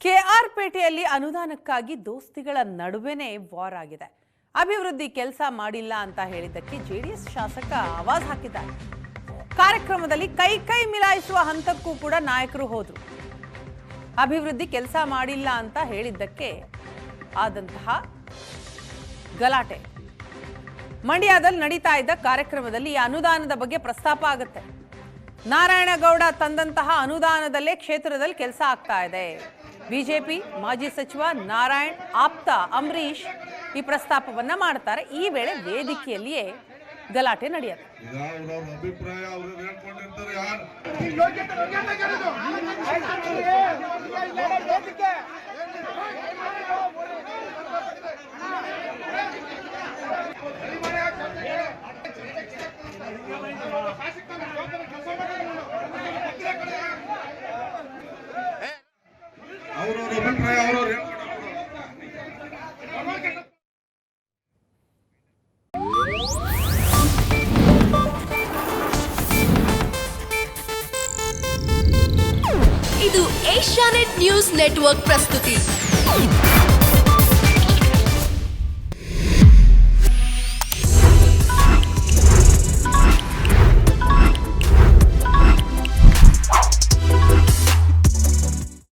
K R ಪೇಟೆಯಲ್ಲಿ ಅನುದಾನಕ್ಕಾಗಿ ದೋಸ್ತಿಗಳ ನಡುವೆನೇ war ಆಗಿದೆ. ಅಭಿವೃದ್ಧಿ ಕೆಲಸ ಮಾಡಿಲ್ಲ ಅಂತ ಹೇಳಿದ್ದಕ್ಕೆ ಜೆಡಿಎಸ್ ಶಾಸಕ ಆವಾಜ್ ಹಾಕಿದ್ದಾರೆ. ಕಾರ್ಯಕ್ರಮದಲ್ಲಿ ಕೈ ಮಿಲಾಯಿಸುವ ಹಂತಕ್ಕೂ ಕೂಡ ನಾಯಕರು ಹೋದ್ರು. ಅಭಿವೃದ್ಧಿ ಕೆಲಸ ಮಾಡಿಲ್ಲ ಅಂತ ಹೇಳಿದ್ದಕ್ಕೆ ಆದಂತಹ ಗಲಾಟೆ. ಮಂಡ್ಯದಲ್ಲಿ ನಡೀತಾ ಇದ್ದ ಕಾರ್ಯಕ್ರಮದಲ್ಲಿ ಈ ಅನುದಾನದ ಬಗ್ಗೆ ಪ್ರಸ್ತಾಪ ಆಗುತ್ತೆ. ನಾರಾಯಣಗೌಡ ತಂದಂತಹ ಅನುದಾನದಲ್ಲೇ ಕ್ಷೇತ್ರದಲ್ಲಿ ಕೆಲಸ ಆಗ್ತಾ ಇದೆ. ಬಿಜೆಪಿ ಮಾಜಿ ಸಚಿವ ನಾರಾಯಣ್ ಆಪ್ತ ಅಂಬರೀಶ್ ಈ ಪ್ರಸ್ತಾಪವನ್ನ ಮಾಡ್ತಾರೆ. ಈ ವೇಳೆ ವೇದಿಕೆಯಲ್ಲಿಯೇ ಗಲಾಟೆ ನಡೆಯುತ್ತೆ. ಇದು ಏಷ್ಯಾನೆಟ್ ನ್ಯೂಸ್ ನೆಟ್ವರ್ಕ್ ಪ್ರಸ್ತುತಿ.